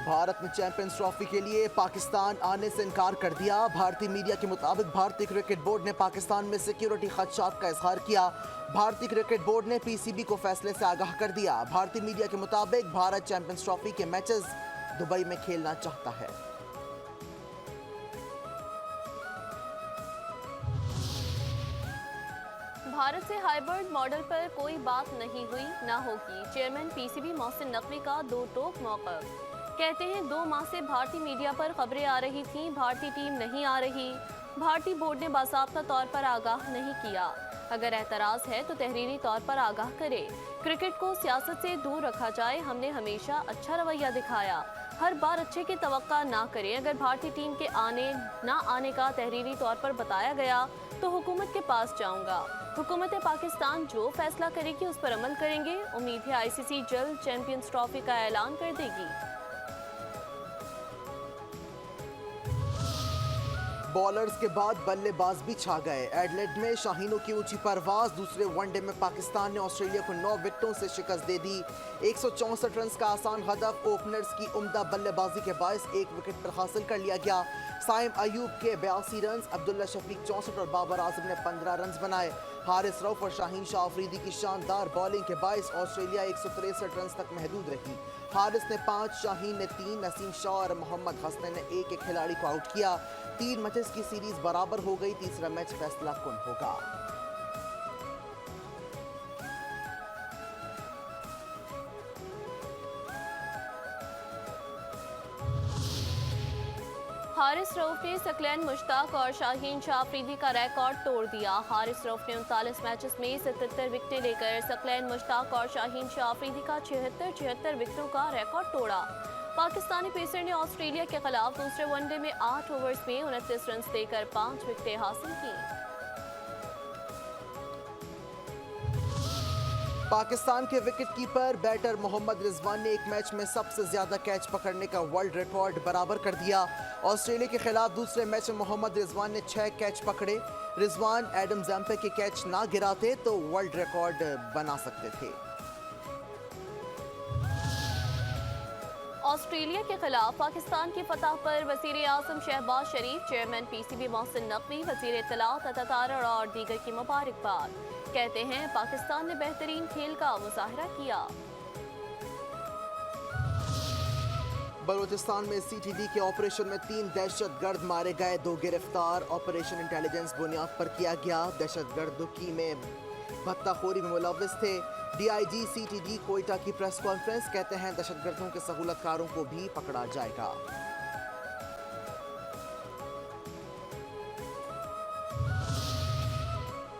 بھارت نے champions trophy کے لیے پاکستان آنے سے انکار کر دیا۔ بھارتی میڈیا کے مطابق بھارتی کرکٹ بورڈ نے پاکستان میں سیکیورٹی خدشات کا اظہار کیا۔ بھارتی کرکٹ بورڈ نے پی سی بی کو فیصلے سے آگاہ کر دیا۔ بھارتی میڈیا کے مطابق بھارت چیمپئنز ٹرافی کے میچز دبئی میں کھیلنا چاہتا ہے۔ بھارت سے ہائیبرڈ ماڈل پر کوئی بات نہیں ہوئی نہ ہوگی، chairman P C B Mohsin Naqvi کا دو ٹوک موقف۔ کہتے ہیں 2 ماہ سے بھارتی میڈیا پر خبریں آ رہی تھیں، بھارتی ٹیم نہیں آ رہی، بھارتی بورڈ نے باضابطہ طور پر آگاہ نہیں کیا۔ اگر اعتراض ہے تو تحریری طور پر آگاہ کرے۔ کرکٹ کو سیاست سے دور رکھا جائے، ہم نے ہمیشہ اچھا رویہ دکھایا، ہر بار اچھے کی توقع نہ کریں۔ اگر بھارتی ٹیم کے آنے نہ آنے کا تحریری طور پر بتایا گیا تو حکومت کے پاس جاؤں گا، حکومت پاکستان جو فیصلہ کرے گی اس پر عمل کریں گے۔ امید ہے آئی سی سی جلد چیمپئنز ٹرافی کا اعلان کر دے گی۔ بولرز کے بعد بلے باز بھی چھا گئے۔ ایڈلیڈ میں شاہینوں کی اونچی پرواز، دوسرے ون ڈے میں پاکستان نے آسٹریلیا کو 9 وکٹوں سے شکست دے دی۔ 164 رنز کا آسان ہدف اوپنرز کی عمدہ بلے بازی کے باعث 1 وکٹ پر حاصل کر لیا گیا۔ سائم ایوب کے 82 رنز، عبداللہ شفیق 64 اور بابر اعظم نے 15 رنز بنائے۔ حارث رؤف اور شاہین شاہ آفریدی کی شاندار بالنگ کے باعث آسٹریلیا 163 رنز تک محدود رہی۔ حارث نے 5، شاہین نے 3، نسیم شاہ اور محمد حسن نے ایک کھلاڑی کو آؤٹ کیا۔ 3 میچز کی سیریز برابر ہو گئی، تیسرا میچ فیصلہ کن ہوگا۔ حارث رؤف نے ثقلین مشتاق اور شاہین شاہ آفریدی کا ریکارڈ توڑ دیا۔ حارث رؤف نے 39 میچز میں 77 وکٹیں لے کر ثقلین مشتاق اور شاہین شاہ آفریدی کا 76 وکٹوں کا ریکارڈ توڑا۔ پاکستانی پیسر نے آسٹریلیا کے خلاف دوسرے ون ڈے میں 8 اوورز میں 29 رنز دے کر 5 وکٹیں حاصل کی۔ پاکستان کے وکٹ کیپر بیٹر محمد رضوان نے ایک میچ میں سب سے زیادہ کیچ پکڑنے کا ورلڈ ریکارڈ برابر کر دیا۔ آسٹریلیا کے خلاف دوسرے میچ میں محمد رضوان نے 6 کیچ پکڑے۔ رضوان ایڈم زیمپے کے کیچ نہ گراتے تو ورلڈ ریکارڈ بنا سکتے تھے۔ آسٹریلیا کے خلاف پاکستان کی فتح پر وزیر اعظم شہباز شریف، chairman P C B Mohsin Naqvi, وزیر اطلاعات عطا تارڑ اور دیگر کی مبارکباد۔ کہتے ہیں پاکستان نے بہترین کھیل کا مظاہرہ کیا۔ بلوچستان میں سی ٹی ڈی کے آپریشن میں 3 دہشت گرد مارے گئے، 2 گرفتار۔ آپریشن انٹیلیجنس بنیاد پر کیا گیا، دہشت گرد کی میں بھتہ خوری میں ملوث تھے۔ D I G C T D Quetta کی پریس کانفرنس، کہتے ہیں دہشت گردوں کے سہولت کاروں کو بھی پکڑا جائے گا۔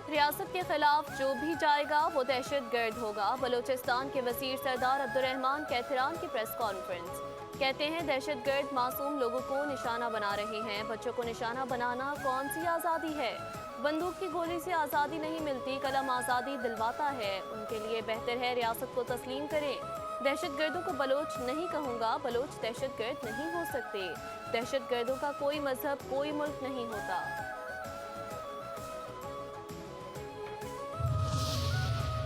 ریاست کے خلاف جو بھی جائے گا وہ دہشت گرد ہوگا، بلوچستان کے وزیر سردار عبدالرحمان کیتھران کی پریس کانفرنس۔ کہتے ہیں دہشت گرد معصوم لوگوں کو نشانہ بنا رہے ہیں، بچوں کو نشانہ بنانا کون سی آزادی ہے؟ بندوق کی گولی سے آزادی نہیں ملتی، قلم آزادی دلواتا ہے، ان کے لیے بہتر ہے ریاست کو تسلیم کریں۔ دہشت گردوں کو بلوچ نہیں کہوں گا، بلوچ دہشت گرد نہیں ہو سکتے، دہشت گردوں کا کوئی مذہب، کوئی ملک نہیں ہوتا۔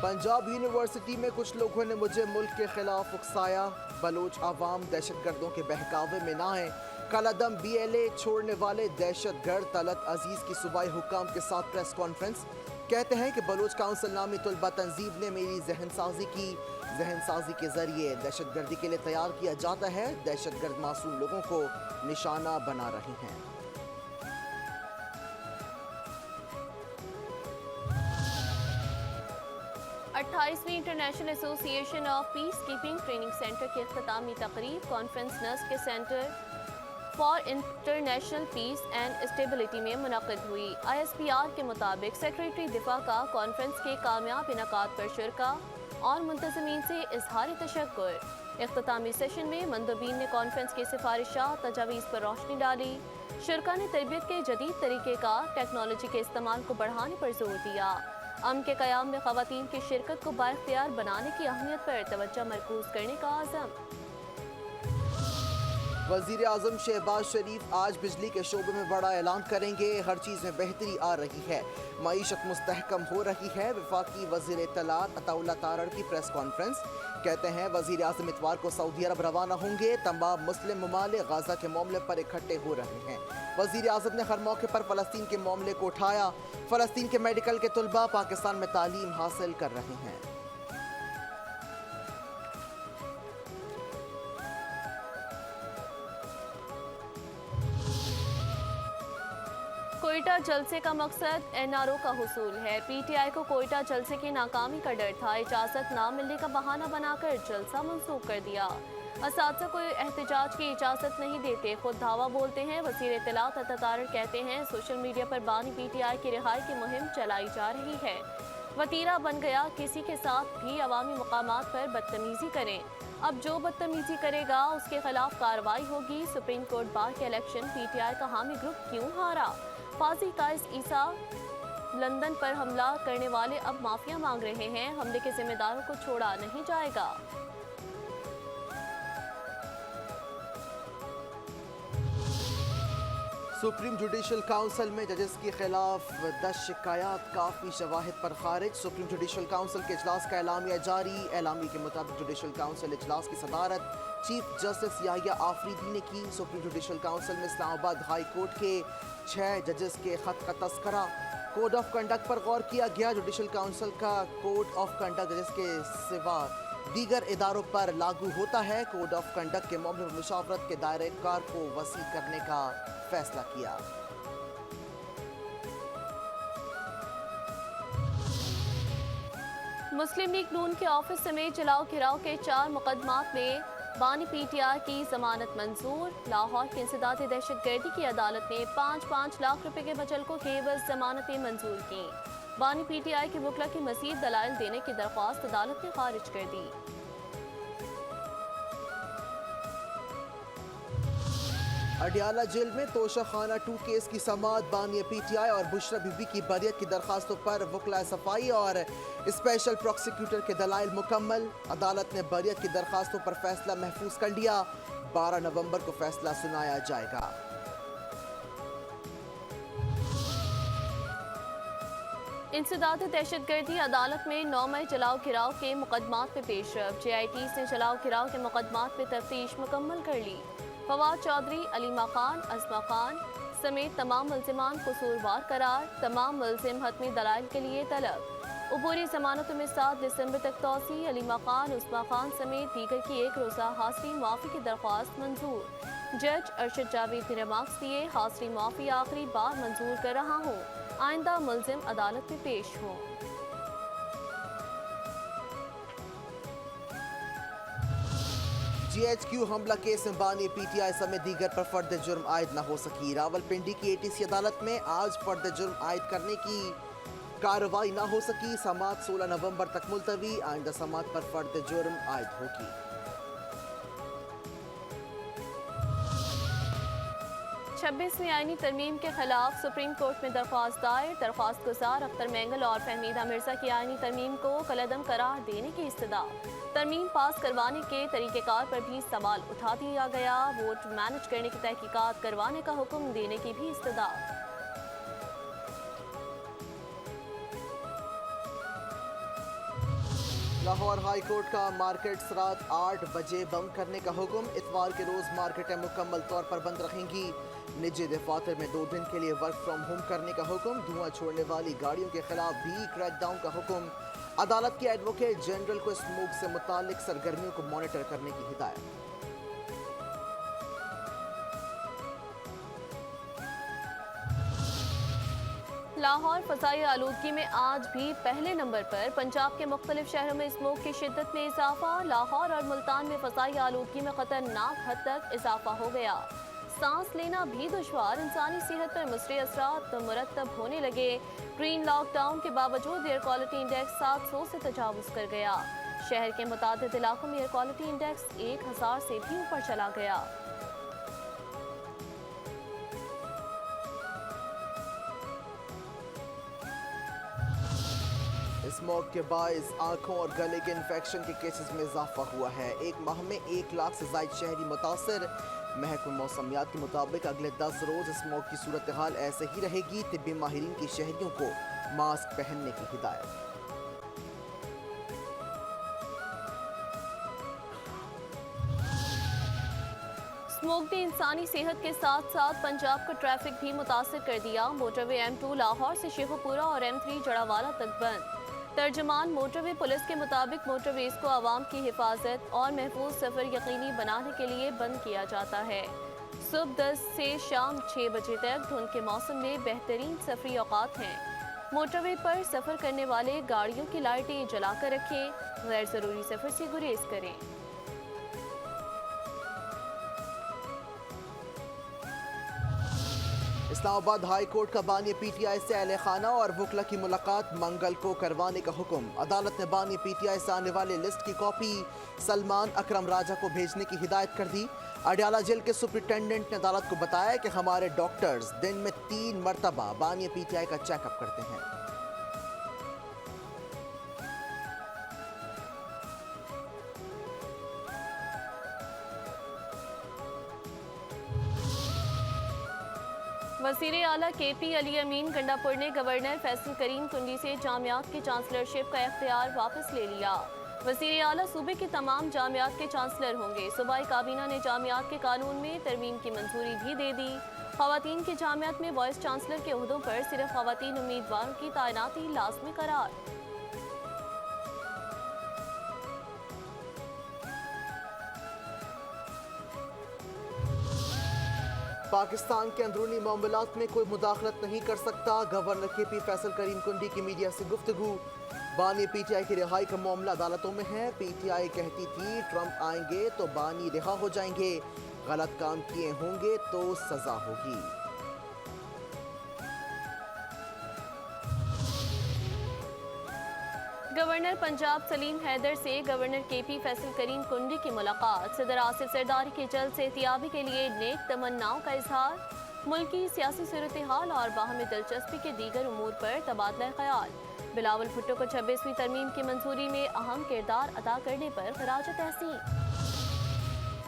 پنجاب یونیورسٹی میں کچھ لوگوں نے مجھے ملک کے خلاف اکسایا، بلوچ عوام دہشت گردوں کے بہکاوے میں نہ آئیں۔ کالعدم بی ایل اے چھوڑنے والے دہشت گرد طلعت عزیز کی صوبائی حکام کے ساتھ پریس کانفرنس، کہتے ہیں کہ بلوچ کونسل نامی طلبہ تنظیم نے میری ذہن سازی کی، ذہن سازی کے ذریعے دہشت گردی کے لیے تیار کیا جاتا ہے، دہشت گرد معصوم لوگوں کو نشانہ بنا رہے ہیں۔ 28ویں انٹرنیشنل ایسوسی ایشن of peace keeping training centre کی اختتامی تقریب کانفرنس نسٹ کے centre for international peace and stability میں منعقد ہوئی۔ آئی ایس پی آر کے مطابق سیکریٹری دفاع کا کانفرنس کے کامیاب انعقاد پر شرکا اور منتظمین سے اظہار تشکر۔ اختتامی سیشن میں مندوبین نے کانفرنس کی سفارشات تجاویز پر روشنی ڈالی۔ شرکا نے تربیت کے جدید طریقہ کار، ٹیکنالوجی کے استعمال کو بڑھانے پر زور دیا۔ امن کے قیام میں خواتین کی شرکت کو بااختیار بنانے کی اہمیت پر توجہ مرکوز کرنے کا عزم۔ वज़ीर आज़म शहबाज शरीफ आज बिजली के शोबे में बड़ा ऐलान करेंगे। हर चीज़ में बेहतरी आ रही है, मईशत मुस्तहकम हो रही है। वफाकी वज़ीर इत्तलात अताउल्लाह तारड़ की प्रेस कॉन्फ्रेंस। कहते हैं वज़ीर आज़म इतवार को सऊदी अरब रवाना होंगे। तमाम मुस्लिम ममालिक गाज़ा के मामले पर इकट्ठे हो रहे हैं। वज़ीर आज़म ने हर मौके पर फ़लस्तीन के मामले को उठाया। फ़लस्तीन के मेडिकल के तलबा पाकिस्तान में तालीम हासिल कर रहे हैं। कोयटा जलसे का मकसद एनआरओ का हुसूल है। पीटीआई को कोयटा जलसे की नाकामी का डर था। इजाज़त ना मिलने का बहाना बनाकर जलसा मंसूख कर दिया। असातिज़ा को एहतजाज की इजाज़त नहीं देते, खुद धावा बोलते हैं। वज़ीर इत्तलात अता तारड़ कहते हैं सोशल मीडिया पर बानी पीटीआई की रिहाई की मुहिम चलाई जा रही है। वतीरा बन गया किसी के साथ भी अवामी मकामात पर बदतमीज़ी करें। अब जो बदतमीज़ी करेगा उसके खिलाफ कार्रवाई होगी। सुप्रीम कोर्ट बार के इलेक्शन पीटीआई का हामी ग्रुप क्यों हारा? फाजी काइस ईसा लंदन पर हमला करने वाले अब माफिया मांग रहे हैं। हमले के जिम्मेदारों को छोड़ा नहीं जाएगा। सुप्रीम जुडिशल काउंसिल में जजेस के खिलाफ 10 शिकायत, काफ़ी शवाहिद पर खारिज। सुप्रीम जुडिशल काउंसिल के इजलास का एलामिया जारी। एलामी के मुताबिक जुडिशल काउंसिल इजलास की सदारत चीफ जस्टिस याहिया आफरीदी ने की। सुप्रीम जुडिशल काउंसिल में इस्लामाबाद हाई कोर्ट के 6 जजेस के खत का तस्करा। कोड ऑफ कंडक्ट पर गौर किया गया। जुडिशल काउंसिल का कोड ऑफ कंडक्ट जजेस के सिवा दीगर इदारों पर लागू होता है। कोड ऑफ कंडक्ट के मामले में मुशावरत के दायरे कार को वसी करने का फैसला किया। मुस्लिम लीग नून के ऑफिस समेत जलाओ घिराव के 4 मुकदमात में बानी पीटीआई की जमानत मंजूर। लाहौर की इंसदाद दहशतगर्दी की अदालत ने 5-5 लाख रुपए के बचल को केवल जमानतें मंजूर की। बानी पीटीआई के वकला की मजीद दलाइल देने की दरख्वास्त अदालत ने खारिज कर दी। अडियाला जेल में तोशाखाना 2 केस की समाअत। बानी पीटीआई और बुशरा बीबी की बरियत की दरखास्तों पर वकला सफाई और स्पेशल प्रोसिक्यूटर के दलाइल मुकम्मल। अदालत ने बरियत की दरखास्तों पर फैसला महफूज कर लिया। 12 नवंबर को फैसला सुनाया जाएगा। इंसदाद दहशतगर्दी अदालत में 9 मई जलाओ घिराव के मुकदमात पे पेशरफ। JIT ने जलाओ घिराव के मुकदमात पे तफ्तीश मुकम्मल कर ली। फवाद चौधरी, अलीमा खान, अज़मा खान समेत तमाम मुल्ज़िमान कसूरवार करार। तमाम मुल्ज़िम हतमी दलाइल के लिए तलब। अबूरी जमानतों में 7 दिसंबर तक तोसी। अलीमा खान, उस्मा खान समेत दीगर की 1 रोज़ा हाज़री मुआफ़ी की दरख्वास्त मंजूर। जज अरशद जावेद ने रिमार्क्स दिए, हाज़री मुआफ़ी आखिरी बार मंजूर कर रहा हूँ, आइंदा मुल्ज़िम अदालत में पेश हों। GHQ हमला केस में बानी पीटीआई समेत दीगर पर फर्द जुर्म आयद न हो सकी। रावलपिंडी की ATC अदालत में आज फर्द जुर्म आयद करने की कार्रवाई न हो सकी। समाअत 16 नवंबर तक मुलतवी। आइंदा समाअत पर फर्द जुर्म आयद होगी। 26वीं आईनी तरमीम के खिलाफ सुप्रीम कोर्ट में दरख्वास्त दायर। दरख्वास्त गुजार अख्तर मैंगल और फहमीदा मिर्जा की आईनी तरमीम को कलअदम करार देने की इस्तदा। तरमीम पास करवाने के तरीक़ेकार पर भी सवाल उठा दिया गया। वोट मैनेज करने की तहकीकात करवाने का हुक्म देने की भी इस्तदा। लाहौर हाई कोर्ट का मार्केट्स रात 8 बजे बंद करने का हुक्म। इतवार के रोज मार्केटें मुकम्मल तौर पर बंद रहेंगी। निजी दफातर में 2 दिन के लिए वर्क फ्रॉम होम करने का हुक्म। धुआं छोड़ने वाली गाड़ियों के खिलाफ भी क्रैकडाउन का हुक्म। अदालत के एडवोकेट जनरल को स्मोक से मुतालिक सरगर्मियों को मॉनिटर करने की हिदायत। लाहौर फसाई आलूदगी में आज भी पहले नंबर पर। पंजाब के मुख्तलिफ शहरों में स्मोक की शिद्दत में इजाफा। लाहौर और मुल्तान में फसाई आलूदगी में खतरनाक हद तक इजाफा हो गया। सांस लेना भी दुश्वार। इंसानी सेहत पर मुसरी असरात मुरतब होने लगे। ग्रीन लॉकडाउन के बावजूद एयर क्वालिटी इंडेक्स 700 से तजावुज कर गया। शहर के मुतादिद इलाकों में एयर क्वालिटी इंडेक्स 1000 से भी ऊपर चला गया। स्मोक के बायस आंखों और गले के इन्फेक्शन के केसेस में इजाफा हुआ है। एक माह में 1 लाख से ज़ायद शहरी मुतासर। महकमा मौसमियात के मुताबिक अगले 10 रोज़ स्मोक की सूरत हाल ऐसे ही रहेगी। तिब्बी माहिरीन की शहरियों को मास्क पहनने की हिदायत। स्मोक ने इंसानी सेहत के साथ साथ पंजाब का ट्रैफिक भी मुतासर कर दिया। मोटरवे M2 लाहौर से शेखुपुरा और M3 जड़ावाला तक बंद। तर्जमान मोटरवे पुलिस के मुताबिक मोटरवेज को आवाम की हिफाजत और महफूज सफ़र यकीनी बनाने के लिए बंद किया जाता है। सुबह 10 से शाम 6 बजे तक धुंध के मौसम में बेहतरीन सफरी औकात हैं। मोटरवे पर सफ़र करने वाले गाड़ियों की लाइटें जलाकर रखें। गैर ज़रूरी सफ़र से गुरेज करें। इस्लामाबाद हाई कोर्ट का बानी PTI से अहले खाना और वकला की मुलाकात मंगल को करवाने का हुक्म। अदालत ने बानी PTI से आने वाले लिस्ट की कॉपी सलमान अकरम राजा को भेजने की हिदायत कर दी। अडयाला जेल के सुपरिटेंडेंट ने अदालत को बताया कि हमारे डॉक्टर्स दिन में 3 मरतबा बानी PTI का चेकअप करते हैं। वज़ीर आला KP अली अमीन गंडापुर ने गवर्नर फैसल करीम कुंडी से जामियात की चांसलरशिप का इख्तियार वापस ले लिया। वज़ीर आला सूबे के तमाम जामियात के चांसलर होंगे। सूबाई काबीना ने जामियात के कानून में तरमीम की मंजूरी भी दे दी। ख़वातीन की जामियात में वाइस चांसलर के ओहदों पर सिर्फ ख़वातीन उम्मीदवारों की तैनाती लाज़मी करार। पाकिस्तान के अंदरूनी मामलात में कोई मुदाखलत नहीं कर सकता। गवर्नर KP फैसल करीम कुंडी की मीडिया से गुफ्तगू। बानी PTI की रिहाई का मामला अदालतों में है। PTI कहती थी ट्रंप आएंगे तो बानी रिहा हो जाएंगे, गलत काम किए होंगे तो सजा होगी। गवर्नर पंजाब सलीम हैदर से गवर्नर KP फैसल करीम कुंडी की मुलाकात। सदर आसिफ जरदारी की जल्द सेहतियाबी के लिए नेक तमन्नाओं का इजहार। मुल्की सियासी सूरत हाल और बाहमी दिलचस्पी के दीगर उमूर पर तबादला ख्याल। बिलावल भुट्टो को 26वीं तरमीम की मंजूरी में अहम किरदार अदा करने पर खराज तहसीन।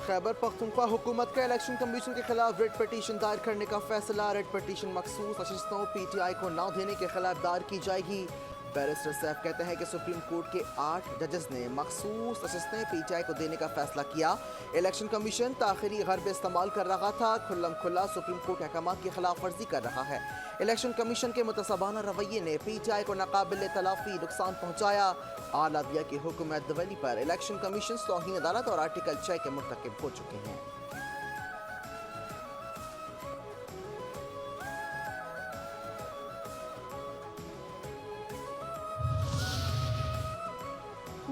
खैबर पख्तूनख्वा हुकूमत का इलेक्शन कमीशन के खिलाफ रिट पिटीशन दायर करने का फैसला। रिट पिटीशन मखसूस नशिस्तों PTI को न देने के खिलाफ दायर की जाएगी। बैरिस्टर सैफ कहते हैं कि सुप्रीम कोर्ट के 8 जजेस ने मखसूस नशिस्तें PTI को देने का फैसला किया। इलेक्शन कमीशन ताखिरी हरबे इस्तेमाल कर रहा था, खुल्लम खुल्ला सुप्रीम कोर्ट के अहकाम की खिलाफ वर्जी कर रहा है। इलेक्शन कमीशन के मुतसबाना रवैये ने PTI को नाकाबिल तलाफी नुकसान पहुँचाया। आला दिया की हुक्म दवली पर इलेक्शन कमीशन तौहीन अदालत और आर्टिकल 6 के मुर्तकिब हो चुके हैं।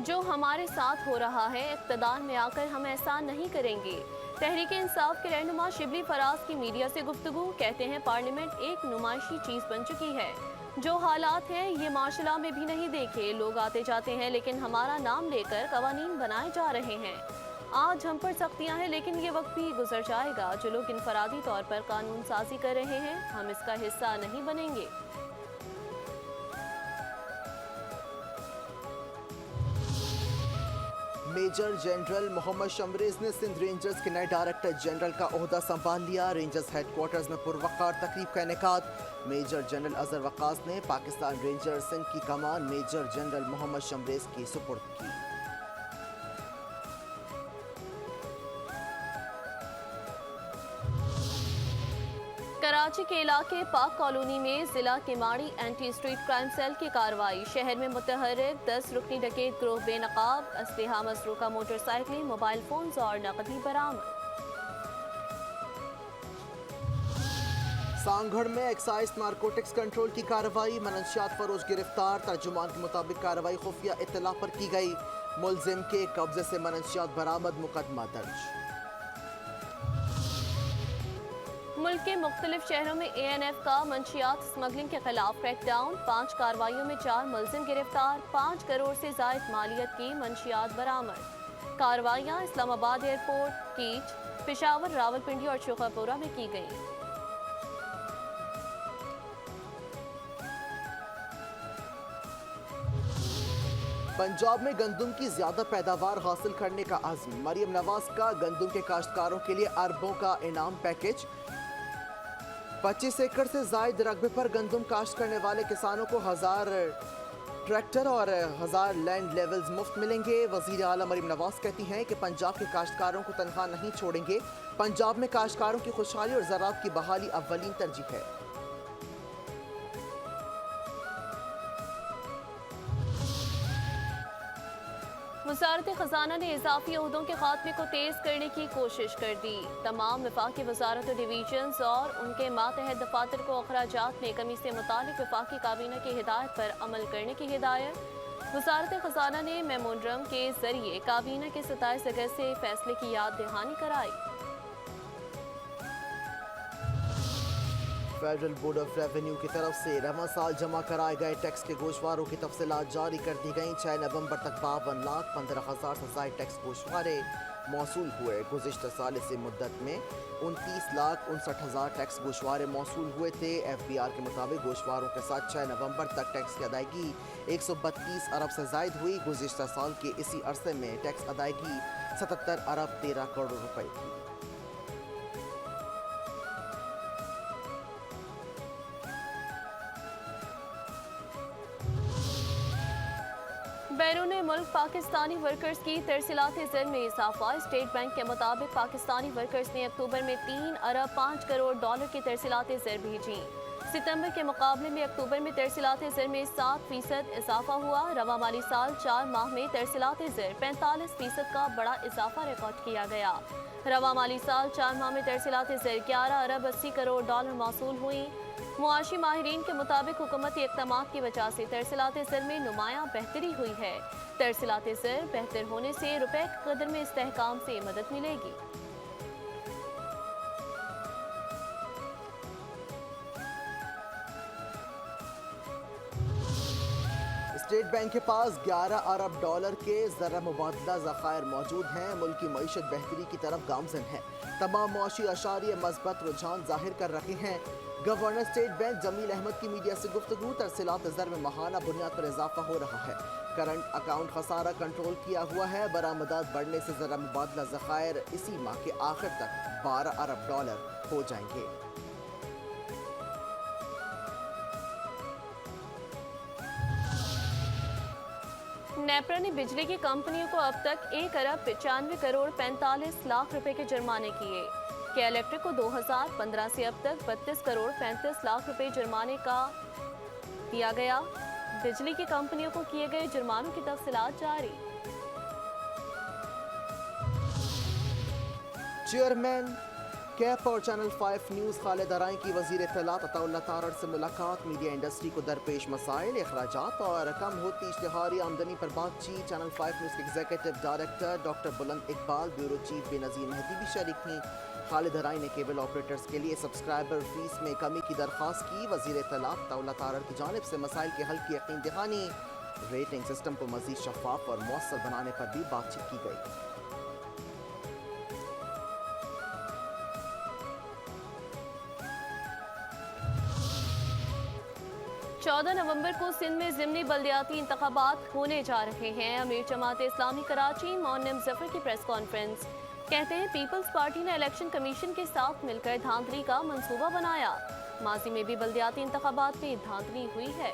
जो हमारे साथ हो रहा है, इक़्तिदार में आकर हम ऐसा नहीं करेंगे। तहरीक इंसाफ के रहनुमा शिबली फराज की मीडिया से गुफ्तगू। कहते हैं पार्लियामेंट एक नुमाइशी चीज़ बन चुकी है। जो हालात हैं ये माशाल्लाह में भी नहीं देखे। लोग आते जाते हैं लेकिन हमारा नाम लेकर कवानीन बनाए जा रहे हैं। आज हम पर सख्तियाँ हैं लेकिन ये वक्त भी गुजर जाएगा। जो लोग इनफरादी तौर पर कानून साजी कर रहे हैं, हम इसका हिस्सा नहीं बनेंगे। मेजर जनरल मोहम्मद शमरेज ने सिंध रेंजर्स के नए डायरेक्टर जनरल का ओहदा संभाल लिया। रेंजर्स हेडक्वार्टर्स में पुरवकार तकरीब का इनेकाद। मेजर जनरल अजहर वक्कास ने पाकिस्तान रेंजर्स सिंध की कमान मेजर जनरल मोहम्मद शमरेज की सुपुर्द की। कराची के इलाके पाक कॉलोनी में जिला Keamari anti street crime cell की कार्रवाई। शहर में मुतहर्रिक 10 रुकनी डकैत ग्रोह बेनकाब। असलहा मसरूका मोटरसाइकिलें, मोबाइल फोन्स और नकदी बरामद। सांगढ़ में एक्साइज नारकोटिक्स कंट्रोल की कार्रवाई। मनशियात फरोश गिरफ्तार। तर्जुमान के मुताबिक कार्रवाई खुफिया इत्तला पर की गई। मुलजिम के कब्जे से मनशियात बरामद। मुकदमा दर्ज। मुल्क के मुख्तलिफ शहरों में ANF का मंशियात स्मगलिंग के खिलाफ क्रैकडाउन। 5 कार्रवाइयों में 4 मुलजिम गिरफ्तार। 5 करोड़ से जायद मालियत की मंशियात बरामद। कार्रवाइयाँ इस्लामाबाद एयरपोर्ट, कीच, पेशावर, रावलपिंडी और शेखुपुरा में की गईं। पंजाब में गंदम की ज्यादा पैदावार हासिल करने का अज़्म। मरियम नवाज का गंदम के काश्तकारों के लिए अरबों का इनाम पैकेज। 25 एकड़ से जायद रकबे पर गंदम काश्त करने वाले किसानों को 1000 ट्रैक्टर और 1000 लैंड लेवल्स मुफ्त मिलेंगे। वज़ीर आला मरियम नवाज कहती हैं कि पंजाब के काश्तकारों को तनख्वाह नहीं छोड़ेंगे। पंजाब में काश्तकारों की खुशहाली और ज़राअत की बहाली अव्वलीन तरजीह है। वज़ारत ख़ज़ाना ने इजाफी ओहदों के खात्मे को तेज़ करने की कोशिश कर दी। तमाम वफाकी वज़ारत डिवीजन्स और उनके मातहत दफातर को अखराजात में कमी से मुतालिक वफाकी काबीना की हिदायत पर अमल करने की हिदायत। वज़ारत ख़ज़ाना ने मेमोरेंडम के ज़रिए काबीना के 27 अगस्त से फैसले की याद दहानी कराई। फेडरल बोर्ड ऑफ रेवेन्यू की तरफ से रवां साल जमा कराए गए टैक्स के गोशवारों की तफसीलात जारी कर दी गई। 6 नवंबर तक 52,15,000 से ज़ायद टैक्स गोशवारे मौसूल हुए। गुज़िश्ता साल इसी मुद्दत में 29,59,000 टैक्स गोशवारे मौसूल हुए थे। FBR के मुताबिक गोशवारों के साथ 6 नवंबर तक टैक्स की अदायगी 132 अरब से ज़ायद हुई। गुज़िश्ता साल के इसी अरसे में टैक्स अदायगी 77 अरब 13 करोड़ रुपए थी। बैरून मुल्क पाकिस्तानी वर्कर्स की तरसीलात ज़र में इजाफा। स्टेट बैंक के मुताबिक पाकिस्तानी वर्कर्स ने अक्टूबर में 3 अरब 5 करोड़ डॉलर की तरसीलात ज़र भेजी। सितंबर के मुकाबले में अक्टूबर में तरसीलात ज़र में 7% इजाफा हुआ। रवा माली साल 4 माह में तरसीलात ज़र 45% का बड़ा इजाफा रिकॉर्ड किया गया। रवा माली साल 4 माह में तरसीलात ज़र 11 अरब 80 करोड़ डॉलर मौसूल हुई। मुआशी माहिरीन के मुताबिक हुकूमती इक़दामात की वजह से तरसीलात ज़र में नुमायां बेहतरी हुई है। तरसीलात ज़र बेहतर होने से रुपए की कदर में इस्तेहकाम से मदद मिलेगी। स्टेट बैंक के पास 11 अरब डॉलर के ज़रा मुबादला ज़खायर मौजूद हैं। मुल्क की मईशत बेहतरी की तरफ गामज़न है। तमाम मुआशी अशारिये मस्बत रुझान जाहिर कर रहे हैं। Governor State Bank Jameel Ahmed की मीडिया से गुफ्तगू। तरसीलात ज़र में माहाना बुनियाद पर इजाफा हो रहा है। करंट अकाउंट खसारा कंट्रोल किया हुआ है। बरामदात बढ़ने से ज़रा मुबादला ज़खायर इसी माह के आखिर तक 12 अरब डॉलर हो जाएंगे। नेपरा ने बिजली की कंपनियों को अब तक 1 अरब 95 करोड़ 45 लाख रुपए के जुर्माने किए। के इलेक्ट्रिक को 2015 से अब तक 32 करोड़ 35 लाख रुपए जुर्माने का दिया गया। बिजली की कंपनियों को किए गए जुर्मानों की तफसीलात जारी। चेयरमैन कैप और चैनल 5 न्यूज़ खालिद अराई की वज़ीर इत्तलात अताउल्लाह तारड़ से मुलाकात। मीडिया इंडस्ट्री को दरपेश मसाइल, अखराजात और कम होती इश्तिहारी आमदनी पर बातचीत। चैनल 5 न्यूज़ के एग्जीक्यूटिव डायरेक्टर डॉक्टर बुलंद इकबाल, ब्यूरो चीफ बेनज़ीर मेहदी भी शरीक थीं। खालिद अराई ने केबल ऑपरेटर्स के लिए सब्सक्राइबर फीस में कमी की दरख्वास्त की। वज़ीर इत्तलात अताउल्लाह तारड़ की जानिब से मसाइल के हल की यकीन दहानी। रेटिंग सिस्टम को मज़ीद शफाफ और मौसर बनाने पर भी बातचीत की गई। 14 नवंबर को सिंध में ज़िमनी बल्दियाती इंतखाबात होने जा रहे हैं। अमीर जमात इस्लामी कराची मौनम जफर की प्रेस कॉन्फ्रेंस। कहते हैं पीपल्स पार्टी ने इलेक्शन कमीशन के साथ मिलकर धांधली का मंसूबा बनाया। माजी में भी बल्दियाती इंतखाबात में धांधली हुई है।